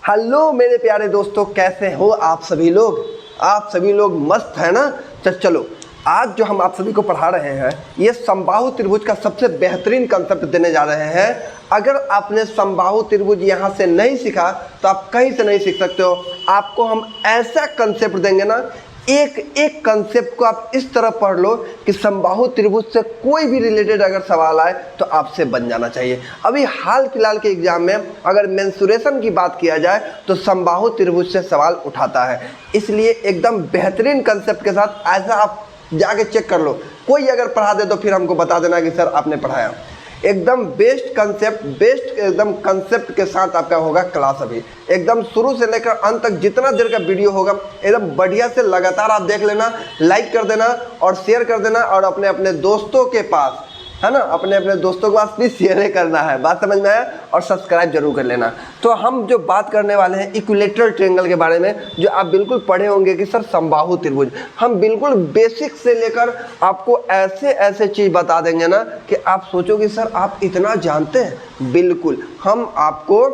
Hello मेरे प्यारे दोस्तों, कैसे हो आप सभी लोग? आप सभी लोग मस्त है ना? चलो आज जो हम आप सभी को पढ़ा रहे हैं ये समबाहु त्रिभुज का सबसे बेहतरीन कंसेप्ट देने जा रहे हैं। अगर आपने समबाहु त्रिभुज यहाँ से नहीं सीखा तो आप कहीं से नहीं सीख सकते हो। आपको हम ऐसा कंसेप्ट देंगे ना, एक एक कंसेप्ट को आप इस तरह पढ़ लो कि समबाहु त्रिभुज से कोई भी रिलेटेड अगर सवाल आए तो आपसे बन जाना चाहिए। अभी हाल फिलहाल के एग्जाम में अगर मेंसुरेशन की बात किया जाए तो समबाहु त्रिभुज से सवाल उठाता है, इसलिए एकदम बेहतरीन कंसेप्ट के साथ ऐसा आप जाके चेक कर लो। कोई अगर पढ़ा दे तो फिर हमको बता देना कि सर आपने पढ़ाया। एकदम बेस्ट कंसेप्ट, बेस्ट एकदम कंसेप्ट के साथ आपका होगा क्लास। अभी एकदम शुरू से लेकर अंत तक जितना देर का वीडियो होगा एकदम बढ़िया से लगातार आप देख लेना, लाइक कर देना और शेयर कर देना और अपने अपने दोस्तों के पास, है ना, अपने अपने दोस्तों के पास भी शेयर करना है। बात समझ में आया? और सब्सक्राइब जरूर कर लेना। तो हम जो बात करने वाले हैं इक्विलेटरल ट्रायंगल के बारे में, जो आप बिल्कुल पढ़े होंगे कि सर समबाहु त्रिभुज, हम बिल्कुल बेसिक से लेकर आपको ऐसे ऐसे चीज़ बता देंगे ना कि आप सोचोगे सर आप इतना जानते हैं। बिल्कुल हम आपको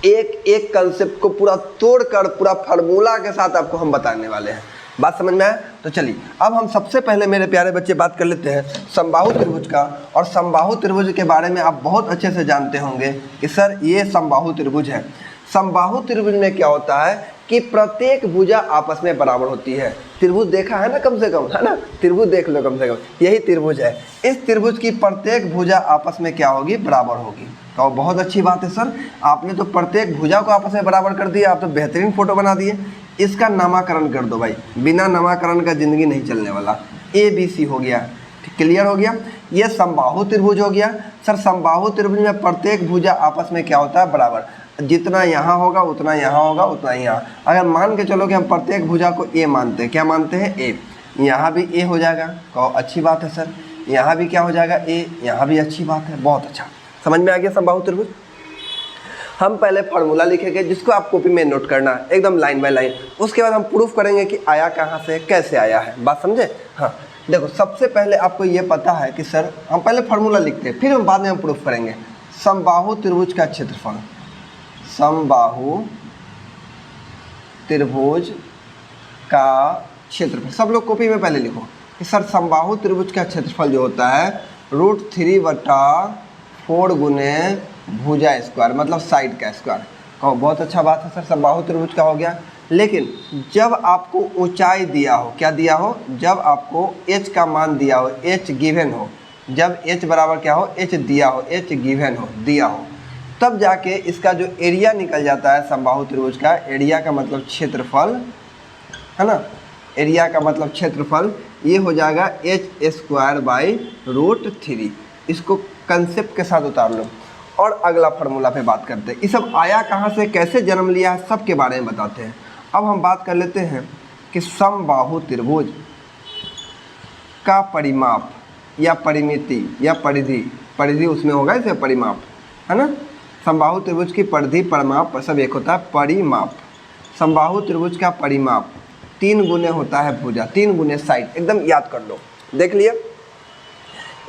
एक एक कंसेप्ट को पूरा तोड़कर पूरा फार्मूला के साथ आपको हम बताने वाले हैं। बात समझ में आया? तो चलिए अब हम सबसे पहले मेरे प्यारे बच्चे बात कर लेते हैं समबाहु त्रिभुज का। और समबाहु त्रिभुज के बारे में आप बहुत अच्छे से जानते होंगे कि सर ये समबाहु त्रिभुज है। समबाहु त्रिभुज में क्या होता है कि प्रत्येक भुजा आपस में बराबर होती है। त्रिभुज देखा है ना कम से कम, है ना? त्रिभुज देख लो कम से कम, यही त्रिभुज है। इस त्रिभुज की प्रत्येक भुजा आपस में क्या होगी? बराबर होगी। तो बहुत अच्छी बात है सर, आपने तो प्रत्येक भुजा को आपस में बराबर कर दिया, आप तो बेहतरीन फोटो बना दिए। इसका नामकरण कर दो भाई, बिना नामकरण का जिंदगी नहीं चलने वाला। ABC हो गया, क्लियर हो गया? ये समबाहु त्रिभुज हो गया। सर समबाहु त्रिभुज में प्रत्येक भुजा आपस में क्या होता है? बराबर। जितना यहाँ होगा उतना यहाँ होगा उतना यहाँ। अगर मान के चलो कि हम प्रत्येक भुजा को A मानते हैं, क्या मानते हैं? A। यहाँ भी A हो जाएगा, कहो अच्छी बात है सर। यहाँ भी क्या हो जाएगा? A। यहाँ भी अच्छी बात है, बहुत अच्छा। समझ में आ गया समबाहु त्रिभुज? हम पहले फार्मूला लिखेंगे जिसको आप कॉपी में नोट करना है एकदम लाइन बाय लाइन। उसके बाद हम प्रूफ करेंगे कि आया कहाँ से, कैसे आया है। बात समझे? हाँ देखो, सबसे पहले आपको ये पता है कि सर हम पहले फार्मूला लिखते हैं, फिर हम बाद में हम प्रूफ करेंगे। समबाहु त्रिभुज का क्षेत्रफल, समबाहु त्रिभुज का क्षेत्रफल, सब लोग कॉपी में पहले लिखो कि सर समबाहु त्रिभुज का क्षेत्रफल जो होता है √3/4 गुने भुजा स्क्वायर, मतलब साइड का स्क्वायर। कहो बहुत अच्छा बात है सर, समबाहु त्रिभुज का हो गया। लेकिन जब आपको ऊंचाई दिया हो, क्या दिया हो? जब आपको h का मान दिया हो, h गिवन हो, जब h बराबर क्या हो? h दिया हो, h गिवन हो, दिया हो, तब जाके इसका जो एरिया निकल जाता है समबाहु त्रिभुज का, एरिया का मतलब क्षेत्रफल, है ना? एरिया का मतलब क्षेत्रफल, ये हो जाएगा h²/√3। इसको कंसेप्ट के साथ उतार लो और अगला फार्मूला पे बात करते हैं। ये सब आया कहाँ से, कैसे जन्म लिया है, सब के बारे में बताते हैं। अब हम बात कर लेते हैं कि समबाहु त्रिभुज का परिमाप या परिमिति या परिधि, परिधि उसमें होगा इसे परिमाप, है ना? समबाहु त्रिभुज की परिधि परिमाप सब एक होता है परिमाप। समबाहु त्रिभुज का परिमाप 3 गुने होता है भुजा, 3 गुने साइड, एकदम याद कर लो। देख लिया,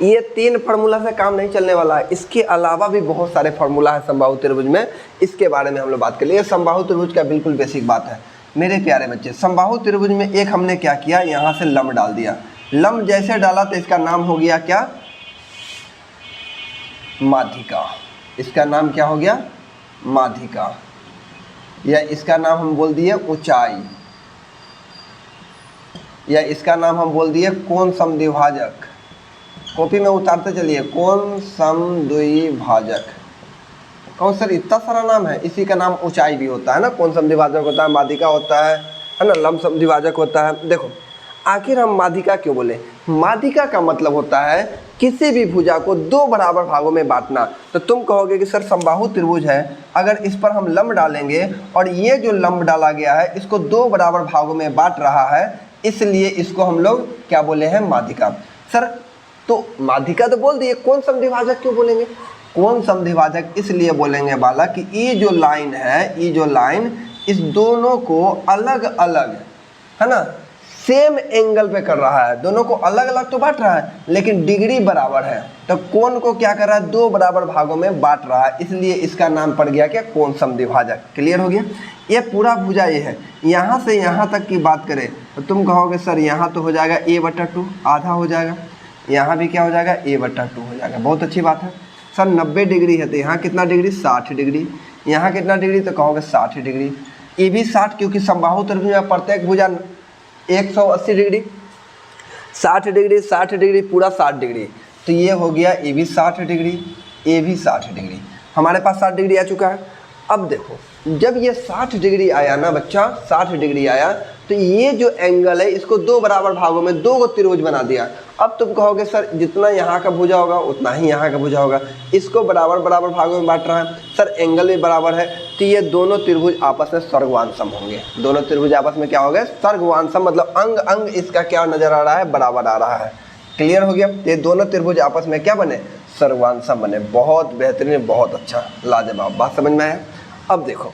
ये 3 फार्मूला से काम नहीं चलने वाला है, इसके अलावा भी बहुत सारे फार्मूला है समबाहु त्रिभुज में, इसके बारे में हम लोग बात कर लिए। समबाहु त्रिभुज का बिल्कुल बेसिक बात है मेरे प्यारे बच्चे। समबाहु त्रिभुज में एक हमने क्या किया, यहाँ से लंब डाल दिया। लंब जैसे डाला तो इसका नाम हो गया क्या? माध्यिका। इसका नाम क्या हो गया? माध्यिका। या इसका नाम हम बोल दिए ऊंचाई, या इसका नाम हम बोल दिए कोण समद्विभाजक। कॉपी में उतारते चलिए, कोण समद्विभाजक। कौन सर इतना सारा नाम है? इसी का नाम ऊंचाई भी होता है ना, कोण समद्विभाजक होता है, माध्यिका होता है ना, लंब समद्विभाजक होता है। देखो आखिर हम माध्यिका क्यों बोले? माध्यिका का मतलब होता है किसी भी भुजा को 2 बराबर भागों में बांटना। तो तुम कहोगे कि सर समबाहु त्रिभुज है, अगर इस पर हम लंब डालेंगे और ये जो लंब डाला गया है इसको 2 बराबर भागों में बांट रहा है, इसलिए इसको हम लोग क्या बोले हैं? माध्यिका। सर तो माध्यिका तो बोल दिए, कोण समद्विभाजक क्यों बोलेंगे? कोण समद्विभाजक इसलिए बोलेंगे बाला कि ये जो लाइन है, ये जो लाइन, इस दोनों को अलग अलग, है ना, सेम एंगल पे कर रहा है, दोनों को अलग अलग तो बांट रहा है लेकिन डिग्री बराबर है। तो कोण को क्या कर रहा है, दो बराबर भागों में बांट रहा है, इसलिए इसका नाम पड़ गया क्या, कोण समद्विभाजक। क्लियर हो गया। ये पूरा भुजा ये है। यहाँ से यहाँ तक की बात करें तो तुम कहोगे सर यहाँ तो हो जाएगा a/2, आधा हो जाएगा, यहाँ भी क्या हो जाएगा a/2 हो जाएगा। बहुत अच्छी बात है। सर 90 डिग्री है तो यहाँ कितना डिग्री, 60 डिग्री, यहाँ कितना डिग्री तो कहोगे 60 डिग्री, ये भी 60, क्योंकि समबाहु त्रिभुज में प्रत्येक भुजा 180 डिग्री, 60 डिग्री 60 डिग्री पूरा 60 डिग्री, तो ये हो गया ये भी 60 डिग्री, ये भी 60 डिग्री, हमारे पास 60 डिग्री आ चुका है। अब देखो जब ये 60 डिग्री आया ना बच्चा, 60 डिग्री आया तो ये जो एंगल है इसको दो बराबर भागों में दो को त्रिभुज बना दिया। अब तुम कहोगे सर जितना यहाँ का भुजा होगा उतना ही यहाँ का भुजा होगा, इसको बराबर बराबर भागों में बांट रहा है, सर एंगल भी बराबर है, तो ये दोनों त्रिभुज आपस में सर्गवांसम होंगे। दोनों त्रिभुज आपस में क्या हो गए, सर्गवांसम, मतलब अंग अंग इसका क्या नजर आ रहा है, बराबर आ रहा है। क्लियर हो गया। ये दोनों त्रिभुज आपस में क्या बने, सर्गवांसम बने। बहुत बेहतरीन, बहुत अच्छा, लाजवाब, बात समझ में आया। अब देखो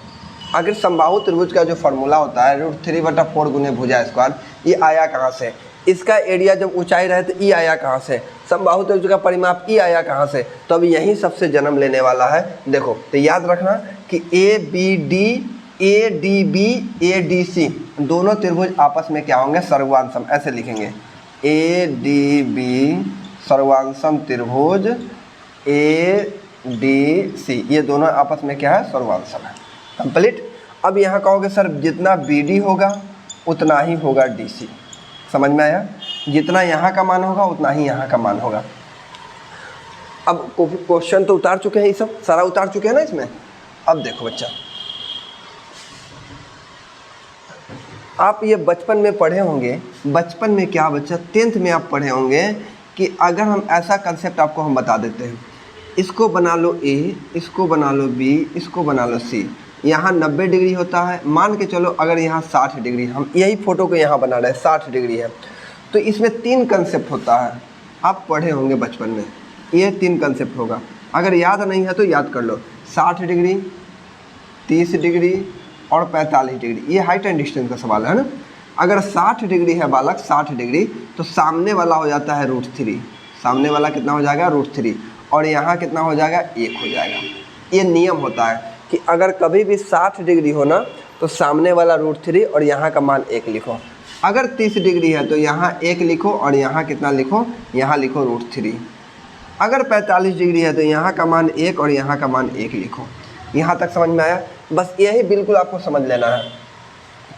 अगर समबाहु त्रिभुज का जो फार्मूला होता है √3/4 गुने भुजा स्क्वायर, ये आया कहाँ से, इसका एरिया जब ऊंचाई रहे तो ई आया कहाँ से, समबाहु त्रिभुज का परिमाप ई आया कहाँ से, तो अब यहीं सबसे जन्म लेने वाला है। देखो तो याद रखना कि ABD ADB ADC दोनों त्रिभुज आपस में क्या होंगे, सर्गवांसम। ऐसे लिखेंगे ADB सर्गवांसम त्रिभुज ADC, ये दोनों आपस में क्या है, सर्गवांसम है। कंप्लीट। अब यहाँ कहोगे सर जितना BD होगा उतना ही होगा DC, समझ में आया, जितना यहाँ का मान होगा उतना ही यहाँ का मान होगा। अब क्वेश्चन तो उतार चुके हैं, ये सब सारा उतार चुके हैं ना इसमें। अब देखो बच्चा, आप ये बचपन में पढ़े होंगे, बचपन में क्या बच्चा 10th में आप पढ़े होंगे कि अगर हम ऐसा कंसेप्ट आपको हम बता देते हैं, इसको बना लो A, इसको बना लो B, इसको बना लो C, यहाँ 90 डिग्री होता है, मान के चलो अगर यहाँ 60 डिग्री, हम यही फोटो को यहाँ बना रहे हैं 60 डिग्री है, तो इसमें 3 कंसेप्ट होता है, आप पढ़े होंगे बचपन में, ये 3 कंसेप्ट होगा। अगर याद नहीं है तो याद कर लो, 60 डिग्री, 30 डिग्री और 45 डिग्री, ये हाइट एंड डिस्टेंस का सवाल है ना। अगर 60 डिग्री है बालक, 60 डिग्री, तो सामने वाला हो जाता है √3, सामने वाला कितना हो जाएगा, √3, और यहाँ कितना हो जाएगा, 1 हो जाएगा। ये नियम होता है कि अगर कभी भी 60 डिग्री हो ना तो सामने वाला √3 और यहाँ का मान 1 लिखो। अगर 30 डिग्री है तो यहाँ 1 लिखो और यहाँ कितना लिखो, यहाँ लिखो √3। अगर 45 डिग्री है तो यहाँ का मान 1 और यहाँ का मान 1 लिखो। यहाँ तक समझ में आया। बस यही बिल्कुल आपको समझ लेना है।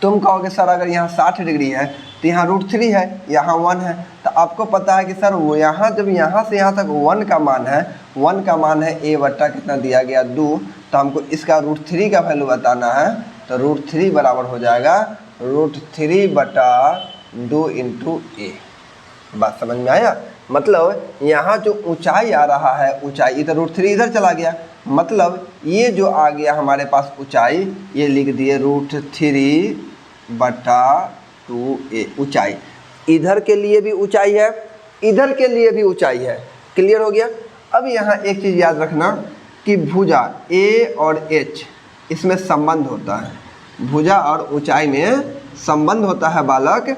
तुम कहोगे सर अगर यहाँ 60 डिग्री है तो यहाँ √3 है, यहाँ 1 है, तो आपको पता है कि सर वो यहाँ जब यहाँ से यहाँ तक 1 का मान है, 1 का मान है a बट्टा कितना दिया गया 2, तो हमको इसका √3 का वैल्यू बताना है, तो √3 बराबर हो जाएगा √3/2 × a। बात समझ में आया। मतलब यहाँ जो ऊंचाई आ रहा है, ऊंचाई इधर √3 इधर चला गया, मतलब ये जो आ गया हमारे पास ऊंचाई, ये लिख दिए √3/2a। ऊंचाई इधर के लिए भी ऊंचाई है, इधर के लिए भी ऊंचाई है। क्लियर हो गया। अब यहाँ एक चीज़ याद रखना कि भुजा A और H इसमें संबंध होता है, भुजा और ऊंचाई में संबंध होता है बालक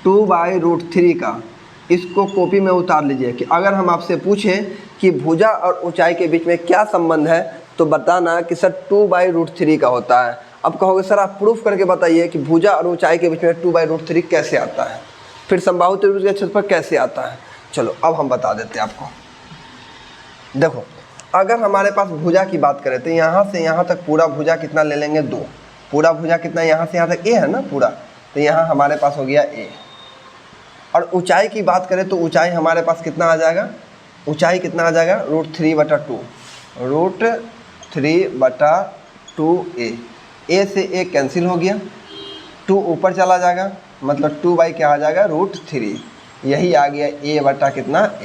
2/√3 का। इसको कॉपी में उतार लीजिए कि अगर हम आपसे पूछें कि भुजा और ऊंचाई के बीच में क्या संबंध है तो बताना कि सर 2/√3 का होता है। अब कहोगे सर आप प्रूफ करके बताइए कि भुजा और ऊंचाई के बीच में 2/√3 कैसे आता है, फिर समबाहु त्रिभुज के क्षेत्रफल कैसे आता है। चलो अब हम बता देते हैं आपको। देखो अगर हमारे पास भुजा की बात करें तो यहाँ से यहाँ तक पूरा भुजा कितना ले लेंगे, 2। पूरा भुजा कितना, यहाँ से यहाँ तक a है ना पूरा, तो यहाँ हमारे पास हो गया a। और ऊंचाई की बात करें तो ऊंचाई हमारे पास कितना आ जाएगा, ऊंचाई कितना आ जाएगा √3/2, √3/2a। a से a कैंसिल हो गया, 2 ऊपर चला जाएगा, मतलब 2 क्या आ जाएगा, √3। यही आ गया a बटा कितना h।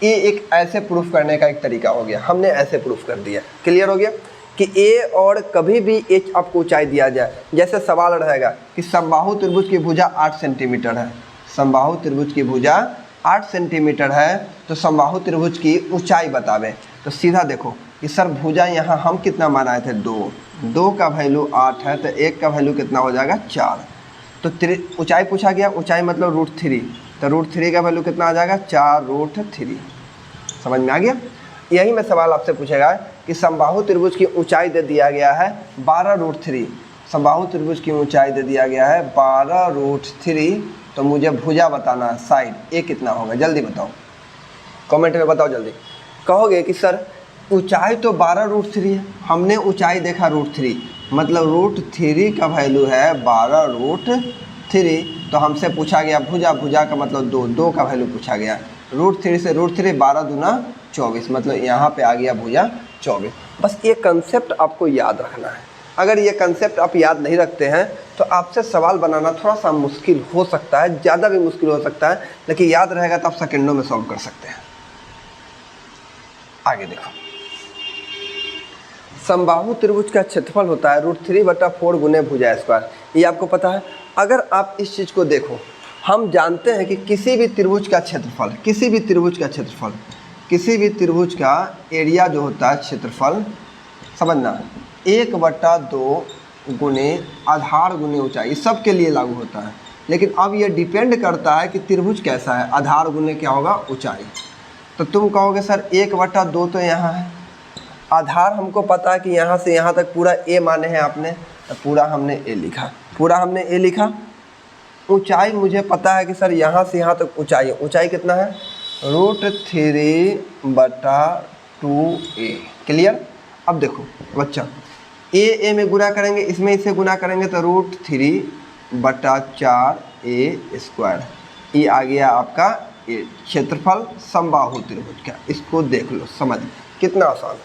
ये एक ऐसे प्रूफ करने का एक तरीका हो गया, हमने ऐसे प्रूफ कर दिया। क्लियर हो गया कि a और कभी भी h आपको ऊंचाई दिया जाए, जैसे सवाल रहेगा कि समबाहु त्रिभुज की भुजा 8 सेंटीमीटर है, समबाहु त्रिभुज की भुजा 8 सेंटीमीटर है, तो समबाहु त्रिभुज की ऊंचाई बतावे। तो सीधा देखो कि सर भुजा यहाँ हम कितना बनाए थे, 2 का वैल्यू 8 है, तो 1 का वैल्यू कितना हो जाएगा, 4। तो ऊंचाई पूछा गया, ऊंचाई मतलब √3, तो √3 का वैल्यू कितना आ जाएगा 4√3। समझ में आ गया। यही में सवाल आपसे पूछेगा कि समबाहु त्रिभुज की ऊंचाई दे दिया गया है 12√3, समबाहु त्रिभुज की ऊंचाई दे दिया गया है 12√3, तो मुझे भुजा बताना है साइड, ये कितना होगा जल्दी बताओ, कमेंट में बताओ जल्दी। कहोगे कि सर ऊंचाई तो 12√3 है, हमने ऊंचाई देखा √3, मतलब √3 का वैल्यू है 12√3, तो हमसे पूछा गया भुजा, भुजा का मतलब 2 का वैल्यू पूछा गया, √3 से √3 12 दूना 24, मतलब यहाँ पे आ गया भुजा 24। बस ये कंसेप्ट आपको याद रखना है। अगर ये कंसेप्ट आप याद नहीं रखते हैं तो आपसे सवाल बनाना थोड़ा सा मुश्किल हो सकता है, ज़्यादा भी मुश्किल हो सकता है, लेकिन याद रहेगा तो आप सेकंडों में सॉल्व कर सकते हैं। आगे देखो, समबाहु त्रिभुज का क्षेत्रफल होता है √3/4 गुने भुजा स्क्वायर, ये आपको पता है। अगर आप इस चीज़ को देखो, हम जानते हैं कि किसी भी त्रिभुज का क्षेत्रफल, किसी भी त्रिभुज का एरिया जो होता है क्षेत्रफल, समझना 1/2 गुने आधार गुने ऊंचाई, सब के लिए लागू होता है। लेकिन अब ये डिपेंड करता है कि त्रिभुज कैसा है, आधार गुने क्या होगा ऊंचाई। तो तुम कहोगे सर 1/2 तो यहाँ है, आधार हमको पता है कि यहाँ से यहाँ तक पूरा ए माने हैं आपने, तो पूरा हमने ए लिखा, ऊंचाई मुझे पता है कि सर यहाँ से यहाँ तक ऊंचाई, ऊंचाई कितना है √3/2a, क्लियर। अब देखो बच्चा, ए में गुना करेंगे, इसमें इसे गुना करेंगे तो √3/4a², ये आ गया आपका ये क्षेत्रफल समबाहु त्रिभुज का। इसको देख लो, समझ कितना आसान है।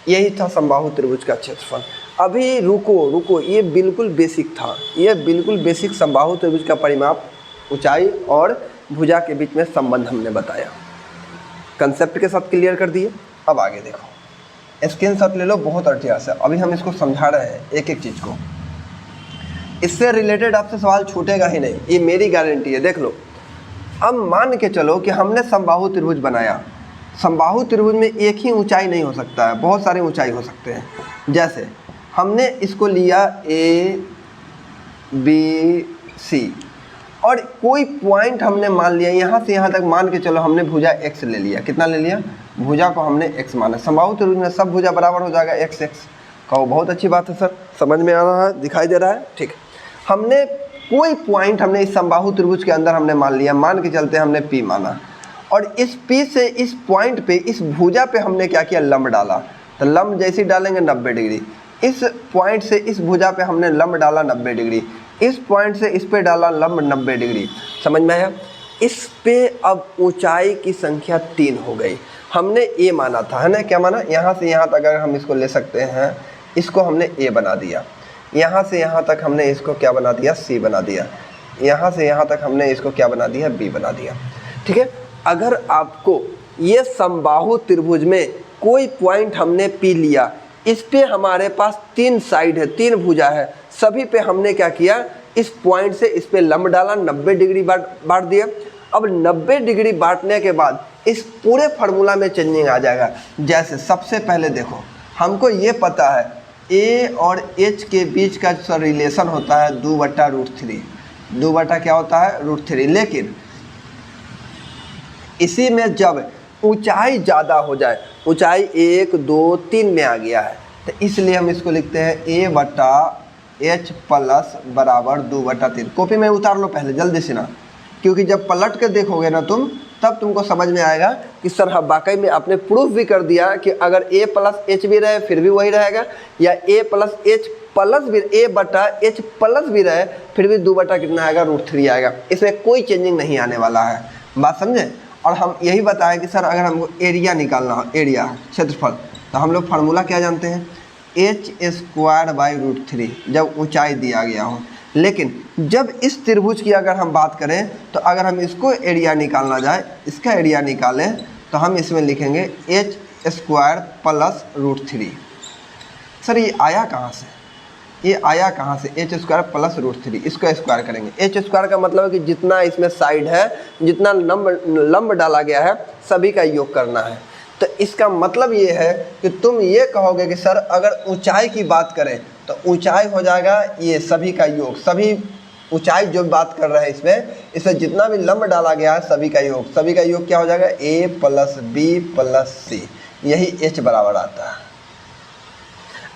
यही था समबाहु त्रिभुज का क्षेत्रफल। अभी रुको, ये बिल्कुल बेसिक था, ये बिल्कुल बेसिक समबाहु त्रिभुज का परिमाप, ऊंचाई और भुजा के बीच में संबंध हमने बताया, कंसेप्ट के साथ क्लियर कर दिए। अब आगे देखो, स्क्रीनशॉट ले लो, बहुत अर्थिया से अभी हम इसको समझा रहे हैं एक एक चीज़ को, इससे रिलेटेड आपसे सवाल छूटेगा ही नहीं, ये मेरी गारंटी है। देख लो, अब मान के चलो कि हमने समबाहु त्रिभुज बनाया, समबाहु त्रिभुज में एक ही ऊंचाई नहीं हो सकता है, बहुत सारे ऊंचाई हो सकते हैं। जैसे हमने इसको लिया ABC और कोई पॉइंट हमने मान लिया, यहाँ से यहाँ तक मान के चलो हमने भुजा x ले लिया, कितना ले लिया, भुजा को हमने x माना। समबाहु त्रिभुज में सब भुजा बराबर हो जाएगा x। कहो बहुत अच्छी बात है सर, समझ में आ रहा है, दिखाई दे रहा है, ठीक है। हमने कोई पॉइंट हमने इस समबाहु त्रिभुज के अंदर हमने मान लिया, मान के चलते हमने P माना, और इस P से इस पॉइंट पे, इस भुजा पे हमने क्या किया, लंब डाला। तो लंब जैसे डालेंगे 90 डिग्री, इस पॉइंट से इस भुजा पे हमने लंब डाला 90 डिग्री, इस पॉइंट से इस पे डाला लंब 90 डिग्री। समझ में आया। इस पे अब ऊंचाई की संख्या 3 हो गई। हमने ए माना था, है ना, क्या माना, यहाँ से यहाँ तक अगर हम इसको ले सकते हैं, इसको हमने ए बना दिया, यहाँ से यहाँ तक हमने इसको क्या बना दिया, सी बना दिया, यहाँ से यहाँ तक हमने इसको क्या बना दिया, बी बना दिया, ठीक है। अगर आपको ये समबाहु त्रिभुज में कोई पॉइंट हमने पी लिया, इस पे हमारे पास 3 साइड है, 3 भुजा है, सभी पे हमने क्या किया, इस पॉइंट से इस पे लंब डाला, 90 डिग्री बांट दिया। अब 90 डिग्री बांटने के बाद इस पूरे फार्मूला में चेंजिंग आ जाएगा। जैसे सबसे पहले देखो, हमको ये पता है ए और एच के बीच का जो रिलेशन होता है 2/√3, 2 क्या होता है, √3। लेकिन इसी में जब ऊंचाई ज़्यादा हो जाए, ऊंचाई 1, 2, 3 में आ गया है, तो इसलिए हम इसको लिखते हैं a/h प्लस बराबर 2/3। कॉपी में उतार लो पहले जल्दी से ना, क्योंकि जब पलट के देखोगे ना तुम, तब तुमको समझ में आएगा कि सर हाँ वाकई में आपने प्रूफ भी कर दिया कि अगर a + h भी रहे फिर भी वही रहेगा, या a + h प्लस भी a/h प्लस भी रहे फिर भी 2 कितना आएगा, √3 आएगा। इसमें कोई चेंजिंग नहीं आने वाला है, बात समझे। और हम यही बताएं कि सर अगर हमको एरिया निकालना हो, एरिया क्षेत्रफल, तो हम लोग फार्मूला क्या जानते हैं, h²/√3 जब ऊंचाई दिया गया हो। लेकिन जब इस त्रिभुज की अगर हम बात करें, तो अगर हम इसको एरिया निकालना जाए, इसका एरिया निकालें, तो हम इसमें लिखेंगे h² + √3। सर ये आया कहाँ से, ये आया कहाँ से, h² + √3, इसको स्क्वायर करेंगे। h² का मतलब है कि जितना इसमें साइड है, जितना लंब डाला गया है, सभी का योग करना है। तो इसका मतलब ये है कि तुम ये कहोगे कि सर अगर ऊंचाई की बात करें तो ऊंचाई हो जाएगा ये सभी का योग, सभी ऊंचाई जो बात कर रहे हैं इसमें जितना भी लंब डाला गया है सभी का योग क्या हो जाएगा, a प्लस बी प्लस सी, यही h बराबर आता है।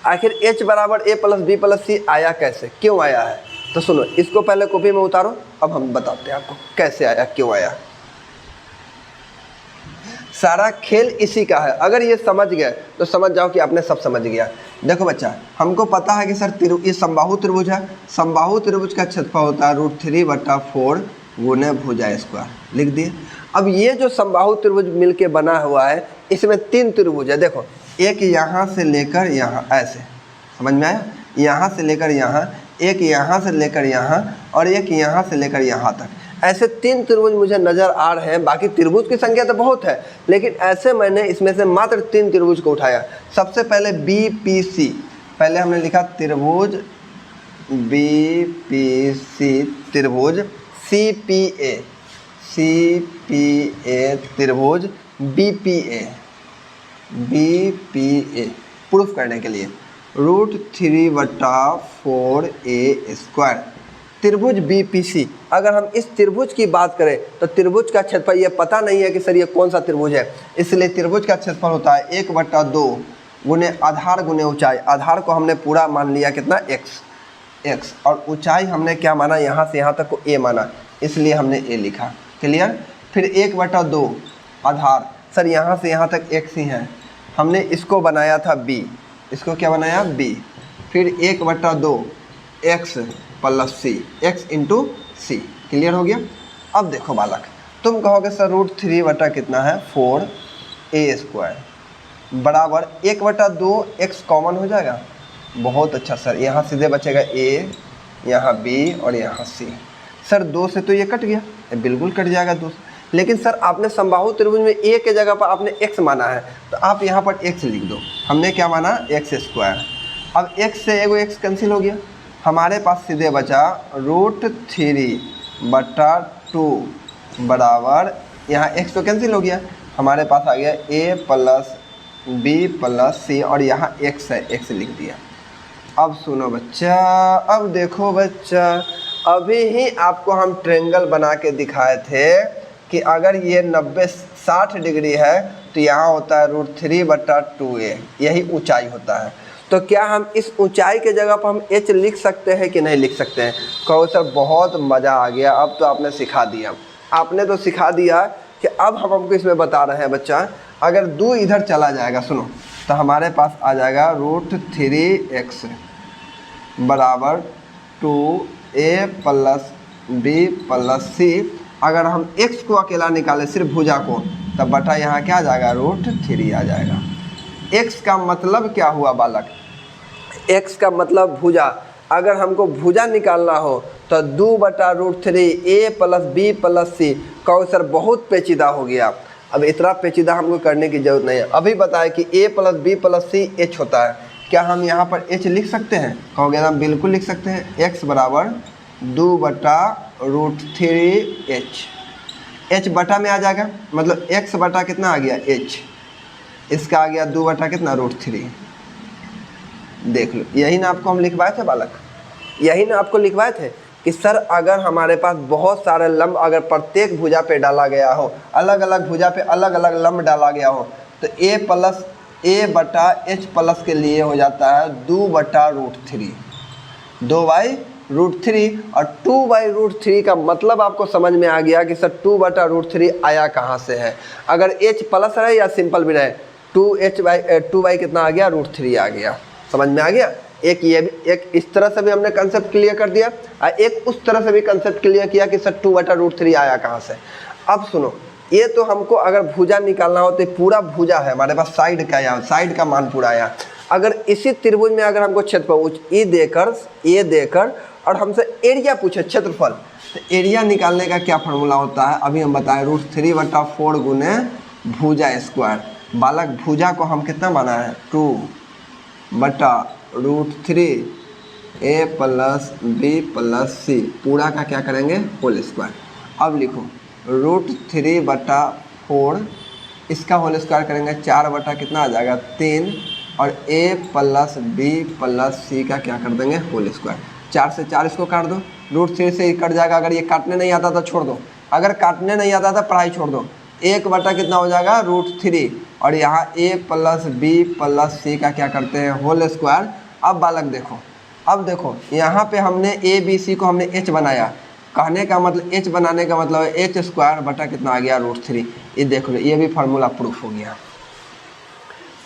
आखिर h बराबर a प्लस बी प्लस सी आया कैसे, क्यों आया है? तो सुनो, इसको पहले कॉपी में उतारो, अब हम बताते हैं आपको कैसे आया, क्यों आया। सारा खेल इसी का है। अगर ये समझ गए तो समझ जाओ कि आपने सब समझ गया। देखो बच्चा, हमको पता है कि सर ये समबाहु त्रिभुज है। समबाहु त्रिभुज का क्षेत्रफल होता है √3/4 गुने भुजा स्क्वायर, लिख दिए। अब ये जो समबाहु त्रिभुज मिलके बना हुआ है, इसमें 3 त्रिभुज है। देखो, एक यहाँ से लेकर यहाँ, ऐसे समझ में आया, यहाँ से लेकर यहाँ, एक यहाँ से लेकर यहाँ, और एक यहाँ से लेकर यहाँ तक, ऐसे 3 त्रिभुज मुझे नज़र आ रहे हैं। बाकी त्रिभुज की संख्या तो बहुत है, लेकिन ऐसे मैंने इसमें से मात्र 3 त्रिभुज को उठाया। सबसे पहले BPC, पहले हमने लिखा त्रिभुज BPC, त्रिभुज CPA, त्रिभुज BPA, प्रूफ करने के लिए √3/4a²। त्रिभुज BPC, अगर हम इस त्रिभुज की बात करें तो त्रिभुज का क्षेत्रफल, ये पता नहीं है कि सर ये कौन सा त्रिभुज है, इसलिए त्रिभुज का क्षेत्रफल होता है 1/2 गुने आधार गुने ऊंचाई। आधार को हमने पूरा मान लिया कितना, x, और ऊंचाई हमने क्या माना, यहाँ से यहाँ तक को a माना, इसलिए हमने a लिखा। क्लियर। फिर 1/2 आधार, सर यहाँ से यहाँ तक x ही है, हमने इसको बनाया था b, इसको क्या बनाया, b। फिर 1/2 x प्लस सी, x इंटू सी। क्लियर हो गया। अब देखो बालक, तुम कहोगे सर √3 कितना है, 4a² बराबर 1/2 x कॉमन हो जाएगा। बहुत अच्छा सर, यहाँ सीधे बचेगा a, यहाँ b और यहाँ c। सर 2 से तो ये कट गया, बिल्कुल कट जाएगा 2 से। लेकिन सर आपने समबाहु त्रिभुज में a के जगह पर आपने x माना है, तो आप यहाँ पर x लिख दो। हमने क्या माना, x²। अब x से एगो x कैंसिल हो गया, हमारे पास सीधे बचा √3/2 बराबर, यहाँ x तो कैंसिल हो गया, हमारे पास आ गया a प्लस बी प्लस सी, और यहाँ x है, x लिख दिया। अब सुनो बच्चा, अब देखो बच्चा, अभी ही आपको हम ट्रायंगल बना के दिखाए थे कि अगर ये 60 डिग्री है तो यहाँ होता है √3/2a, यही ऊंचाई होता है। तो क्या हम इस ऊंचाई के जगह पर हम h लिख सकते हैं कि नहीं लिख सकते हैं? कहो सर बहुत मज़ा आ गया, अब तो आपने सिखा दिया। आपने तो सिखा दिया कि अब हम हमको इसमें बता रहे हैं बच्चा, अगर 2 इधर चला जाएगा, सुनो, तो हमारे पास आ जाएगा √3x बराबर 2a plus b plus c। अगर हम x को अकेला निकालें, सिर्फ भुजा को, तब बटा यहाँ क्या आ जाएगा, √3 आ जाएगा। x का मतलब क्या हुआ बालक, x का मतलब भुजा। अगर हमको भुजा निकालना हो तो 2/√3 a plus b plus c। कहो सर बहुत पेचीदा हो गया, अब इतना पेचीदा हमको करने की ज़रूरत नहीं है। अभी बताएं कि a plus b plus c h होता है, क्या हम यहाँ पर h लिख सकते हैं? कहोगे ना, बिल्कुल लिख सकते हैं। x बराबर 2/√3h, h बटा में आ जाएगा, मतलब x बटा कितना आ गया, h, इसका आ गया 2 कितना, √3। देख लो, यही ना आपको हम लिखवाए थे बालक, यही ना आपको लिखवाए थे कि सर अगर हमारे पास बहुत सारे लंब अगर प्रत्येक भुजा पे डाला गया हो, अलग अलग भुजा पे अलग अलग लंब डाला गया हो, तो a प्लस a/h प्लस के लिए हो जाता है 2/√3, 2/√3। और 2/√3 का मतलब आपको समझ में आ गया कि सर 2/√3 आया कहाँ से है। अगर h प्लस रहे या सिंपल भी रहे, 2 कितना आ गया, √3 आ गया। समझ में आ गया। एक ये भी, एक इस तरह से भी हमने कंसेप्ट क्लियर कर दिया, और एक उस तरह से भी कंसेप्ट क्लियर किया कि सर 2/√3 आया कहाँ से। अब सुनो, ये तो हमको अगर भुजा निकालना हो तो पूरा भुजा है हमारे पास, साइड का, यहाँ साइड का मान पूरा आया। अगर इसी त्रिभुज में अगर हमको क्षेत्रफल ए देकर और हमसे एरिया पूछे, क्षेत्रफल, तो एरिया निकालने का क्या फार्मूला होता है, अभी हम बताएं, √3/4 गुने भुजा स्क्वायर। बालक भुजा को हम कितना माना है, 2/√3 a plus b plus c, पूरा का क्या करेंगे, होल स्क्वायर। अब लिखो √3/4, इसका होल स्क्वायर करेंगे, 4 कितना आ जाएगा, 3, और a plus b plus c का क्या कर देंगे, होल स्क्वायर। 4 से 4 इसको काट दो, √3 से कट जाएगा। अगर ये काटने नहीं आता तो छोड़ दो, अगर काटने नहीं आता था पढ़ाई छोड़ दो। 1 कितना हो जाएगा √3 और यहाँ a + b + c का क्या करते हैं होल स्क्वायर। अब बालक देखो, अब देखो यहाँ पे हमने a b c को हमने h बनाया, कहने का मतलब h बनाने का मतलब है h² कितना आ गया √3। ये देख लो, ये भी फार्मूला प्रूफ हो गया,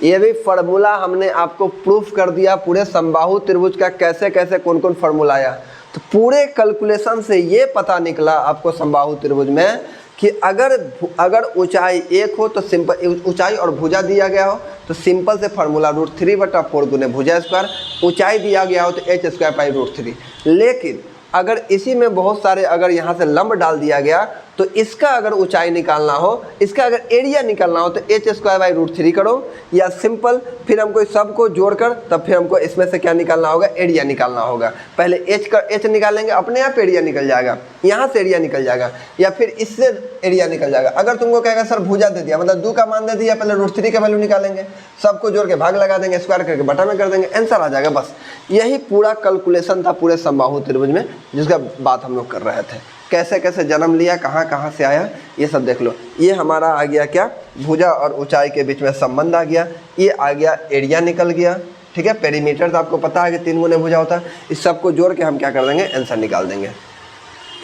ये भी फार्मूला हमने आपको प्रूफ कर दिया पूरे समबाहु त्रिभुज का कैसे कैसे कौन कौन फार्मूला आया। तो पूरे कैलकुलेशन से ये पता निकला आपको समबाहु त्रिभुज में कि अगर ऊंचाई 1 हो तो सिंपल, ऊंचाई और भुजा दिया गया हो तो सिंपल से फार्मूला √3/4 गुने भुजा स्क्वायर, ऊंचाई दिया गया हो तो h² / √3। लेकिन अगर इसी में बहुत सारे अगर यहाँ से लंब डाल दिया गया तो इसका अगर ऊंचाई निकालना हो, इसका अगर एरिया निकालना हो तो h² / √3 करो, या सिंपल फिर हमको इस सबको जोड़कर तब फिर हमको इसमें से क्या निकालना होगा, एरिया निकालना होगा। पहले h निकालेंगे, अपने आप एरिया निकल जाएगा, यहाँ से एरिया निकल जाएगा, या फिर इससे एरिया निकल जाएगा। अगर तुमको कहेगा सर भुजा दे दिया मतलब 2 का मान दे दिया, पहले √3 का वैल्यू निकालेंगे, सबको जोड़ के भाग लगा देंगे, स्क्वायर करके बटा में कर देंगे, आंसर आ जाएगा। बस यही पूरा कैलकुलेशन था पूरे समबाहु त्रिभुज में, जिसका बात हम लोग कर रहे थे। कैसे कैसे जन्म लिया, कहाँ कहाँ से आया, ये सब देख लो। ये हमारा आ गया क्या, भुजा और ऊंचाई के बीच में संबंध आ गया, ये आ गया एरिया निकल गया, ठीक है। पेरीमीटर तो आपको पता है कि 3 गुने भुजा होता है, इस सबको जोड़ के हम क्या कर देंगे, आंसर निकाल देंगे।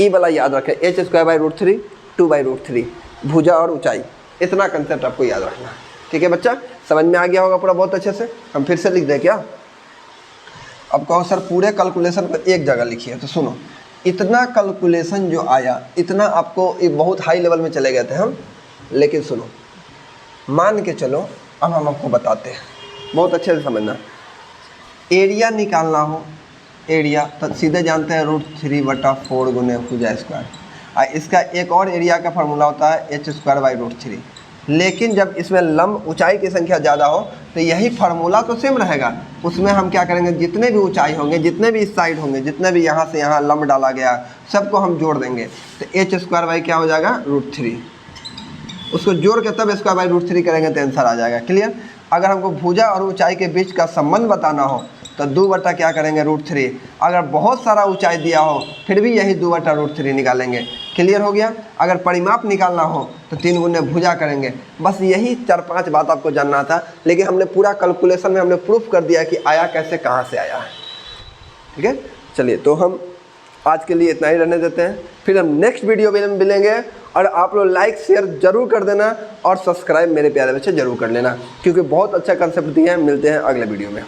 ई वाला याद रखें, h² / √3 2/√3 भुजा और ऊंचाई, इतना कंसेप्ट आपको याद रखना, ठीक है बच्चा। समझ में आ गया होगा पूरा बहुत अच्छे से। हम फिर से लिख दें क्या, अब कहो सर पूरे कैलकुलेशन को एक जगह लिखिए, तो सुनो, इतना कैलकुलेशन जो आया, इतना आपको बहुत हाई लेवल में चले गए थे हम, लेकिन सुनो मान के चलो, अब हम आपको बताते हैं, बहुत अच्छे से समझना। एरिया निकालना हो, एरिया तो सीधे जानते हैं √3/4 गुने भुजा स्क्वायर। इसका एक और एरिया का फार्मूला होता है h² / √3। लेकिन जब इसमें लंब ऊंचाई की संख्या ज़्यादा हो तो यही फार्मूला तो सेम रहेगा, उसमें हम क्या करेंगे, जितने भी ऊंचाई होंगे, जितने भी इस साइड होंगे, जितने भी यहाँ से यहाँ लंब डाला गया, सबको हम जोड़ देंगे तो h² क्या हो जाएगा √3, उसको जोड़ के तब स्क्वायर बाई √3 करेंगे तो आंसर आ जाएगा। क्लियर। अगर हमको भुजा और ऊंचाई के बीच का संबंध बताना हो तो 2 क्या करेंगे √3। अगर बहुत सारा ऊंचाई दिया हो फिर भी यही 2/√3 निकालेंगे। क्लियर हो गया। अगर परिमाप निकालना हो तो 3 गुने भुजा करेंगे। बस यही 4-5 बात आपको जानना था, लेकिन हमने पूरा कैलकुलेशन में हमने प्रूफ कर दिया कि आया कैसे, कहाँ से आया है। ठीक है, चलिए तो हम आज के लिए इतना ही रहने देते हैं, फिर हम नेक्स्ट वीडियो में मिलेंगे। और आप लोग लाइक शेयर जरूर कर देना और सब्सक्राइब मेरे प्यारे बच्चे जरूर कर लेना, क्योंकि बहुत अच्छा कंसेप्ट दिया है। मिलते हैं अगले वीडियो में।